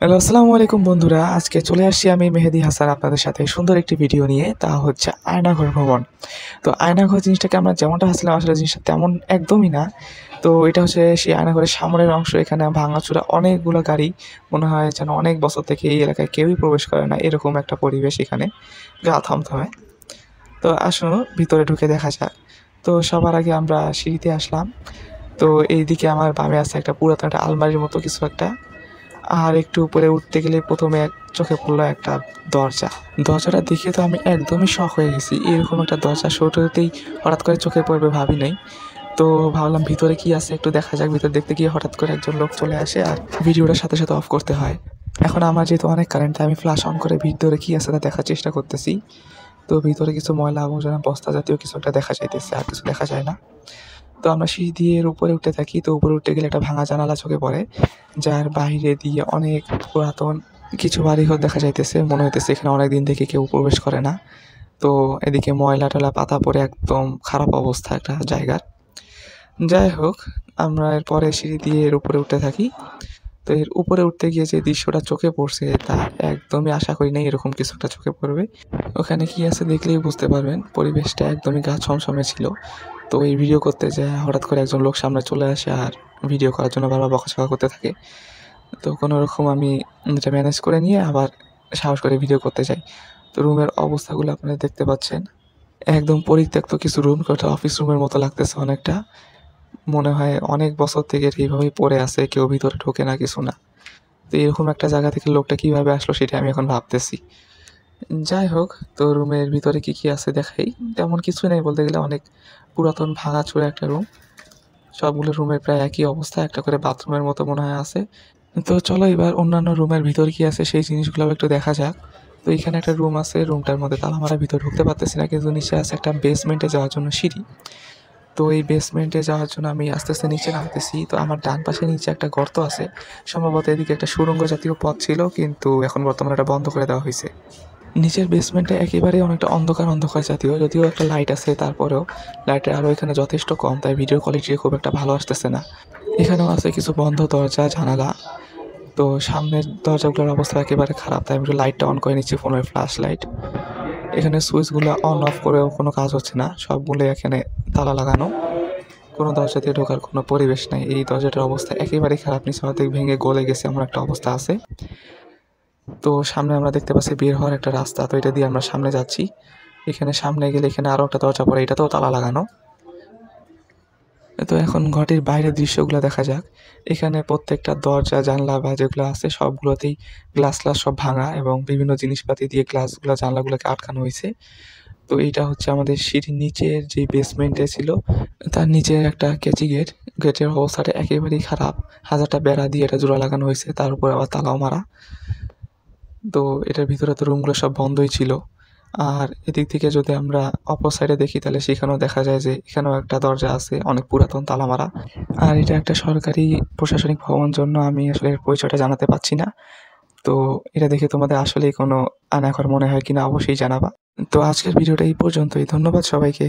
Hello, আসসালামু আলাইকুম বন্ধুরা। আজকে চলে আসছি আমি মেহেদী হাসান আপনাদের সাথে সুন্দর একটি ভিডিও নিয়ে। তা হচ্ছে আয়নাঘর ভ্রমণ। তো আয়নাঘর জিনিসটাকে আমরা যেমনটা ভাবছিলাম আসলে জিনিসটা তেমন একদমই না। তো এটা হচ্ছে সেই আয়নাঘরের সামনের অংশ। এখানে ভাঙাচোরা অনেকগুলো গাড়ি। মনে হয় যেন অনেক বছর থেকে এই এলাকায় কেউই প্রবেশ করে না। এরকম একটা পরিবেশ এখানে। গা থমথমে। তো আসুন ভিতরে ঢুকে দেখা যাক। তো সবার আগে আমরা সিঁড়িতে আসলাম। তো এইদিকে আমার বামে আছে একটা পুরাতন একটা আলমারির মতো কিছু একটা। আর একটু উপরে উঠতে গেলে ১ম এ চোখে পড়ল একটা দরজা। দরজাটা দেখে তো আমি একদমই শক হয়ে গেছি। এরকম একটা দরজা শুরুতেই হঠাৎ করে চোখে পড়বে ভাবি নাই। তো ভাবলাম ভিতরে কি আছে একটু দেখা যাক। ভিতরে দেখতে গিয়ে হঠাৎ করে একজন লোক চলে আসে আর ভিডিওটার সাথে, সাথে অফ করতে হয়। এখন আমার যেহেতু অনেক কারেন্ট তাই আমি ফ্ল্যাশ অন করে ভিতরে কি আছে তা দেখার চেষ্টা করতেছি। তো ভিতরে কিছু ময়লা আবর্জনা বস্তা জাতীয় কিছু একটা দেখা যাইতেছে। আর কিছু দেখা যায় না। তো আমরা সিঁড়ি দিয়ে এর উপরে উঠতে থাকি। তো উপরে উঠতে গেলে একটা ভাঙা জানালা চোখে পড়ে। যার বাইরে দিয়ে অনেক পুরাতন কিছু বাড়িঘর দেখা যাইতেছে। মনে হইতেছে এখানে অনেকদিন থেকে কেউ প্রবেশ করে না। তো এদিকে ময়লা-টয়লা পাতা পড়ে একদম খারাপ অবস্থা একটা জায়গার। যাই হোক, আমরা এরপরে সিঁড়ি দিয়ে এর উপরে উঠতে থাকি। তো এর উপরে উঠতে গিয়ে যে দৃশ্যটা চোখে পড়ছে তা একদমই আশা করি নাই এরকম কিছু একটা চোখে পড়বে। ওখানে কি আছে দেখলেই বুঝতে পারবেন। পরিবেশটা একদমই গা ছমছমে ছিল। তো এই ভিডিও করতে যেয়ে হঠাৎ করে একজন লোক সামনে চলে আসে আর ভিডিও করার জন্য বারবার বকাঝকা করতে থাকে। তো কোনরকম আমি এটা ম্যানেজ করে নিয়ে আবার সাহস করে ভিডিও করতে যাই। তো রুমের অবস্থাগুলো আপনারা দেখতে পাচ্ছেন। একদম পরিত্যক্ত কিছু রুম, ওটা অফিস রুমের মতো লাগতেছে অনেকটা। মনে হয় অনেক বছর থেকে এইভাবেই পড়ে আছে, কেউ ভিতরে ঢোকে না, কিছু না। তো এরকম একটা জায়গা থেকে লোকটা কিভাবে আসলো সেটা আমি এখন ভাবতেছি। যাই হোক, তো রুমের ভিতরে কি আছে দেখাই। তেমন কিছুই নাই বলতে গেলে, অনেক পুরাতন ভাঙাচোরা একটা রুম। সবগুলো রুমের প্রায় একই অবস্থা, একটা করে বাথরুমের মতো মনে হয় আছে। তো চলো এবার অন্যান্য রুমের ভিতর কি আছে সেই জিনিসগুলো একটু দেখা যাক। তো এখানে একটা রুম আছে, রুমটার মধ্যে তালা মারা, ভিতরে ঢুকতে পারতেছি না, কিন্তু নিচে আছে একটা বেসমেন্টে যাওয়ার জন্য সিঁড়ি। তো এই বেসমেন্টে যাওয়ার জন্য আমি আস্তে, আস্তে নিচে নামতেছি। তো আমার ডান পাশে নিচে একটা গর্ত আছে। সম্ভবত এদিকে একটা সুড়ঙ্গ জাতীয় পথ ছিল, কিন্তু এখন বর্তমানে এটা বন্ধ করে দেওয়া হইছে। নিচের বেসমেন্টে একেবারেই অনেকটা অন্ধকার, অন্ধকার জাতীয়। যদিও একটা লাইট আছে তারপরেও লাইটের আলো এখানে যথেষ্ট কম, তাই ভিডিও কোয়ালিটি খুব একটা ভালো আসতেছে না। এখানেও আছে কিছু বন্ধ দরজা, জানালা। তো সামনের দরজাগুলোর অবস্থা একেবারে খারাপ, তাই আমি একটু লাইটটা অন করে নিচ্ছি, ফোনের ফ্ল্যাশ লাইট। এখানে সুইচগুলো অন অফ করেও কোনো কাজ হচ্ছে না, সবগুলো এখানে তালা লাগানো। কোনো দরজা দিয়ে ঢোকার কোনো পরিবেশ নাই। এই দরজাটার অবস্থা একেবারেই খারাপ, নিচে অর্ধেক ভেঙে গলে গেছে এমন একটা অবস্থা আছে। তো সামনে আমরা দেখতে পাচ্ছি বের হওয়ার একটা রাস্তা। তো এটা দিয়ে আমরা সামনে যাচ্ছি। এখানে সামনে গেলে এখানে আরও একটা দরজা পড়ে, এটাতেও তালা লাগানো। তো এখন ঘরটির বাইরের দৃশ্যগুলো দেখা যাক। এখানে প্রত্যেকটা দরজা, জানলা বা যেগুলো আছে সবগুলোতেই গ্লাস সব ভাঙা এবং বিভিন্ন জিনিসপাতি দিয়ে গ্লাসগুলো, জানলাগুলোকে আটকানো হইছে। তো এইটা হচ্ছে আমাদের সিঁড়ির নিচের যে বেসমেন্টে ছিল, তার নিচে একটা কেচি গেট। গেটের অবস্থাটা একেবারেই খারাপ। হাজারটা বেড়া দিয়ে এটা জোড়া লাগানো হয়েছে, তার উপর আবার তালাও মারা। তো এটার ভিতরে তো রুমগুলো সব বন্ধই ছিল। আর এদিক থেকে যদি আমরা অপর সাইডে দেখি তাহলে সেখানেও দেখা যায় যে এখানেও একটা দরজা আছে, অনেক পুরাতন, তালা মারা। আর এটা একটা সরকারি প্রশাসনিক ভবন, জন্য আমি আসলে এর পরিচয়টা জানাতে পারছি না। তো এটা দেখে তোমাদের আসলেই কোনো আনাঘর মনে হয় কিনা অবশ্যই জানাবা। তো আজকের ভিডিওটা এই পর্যন্তই। ধন্যবাদ সবাইকে।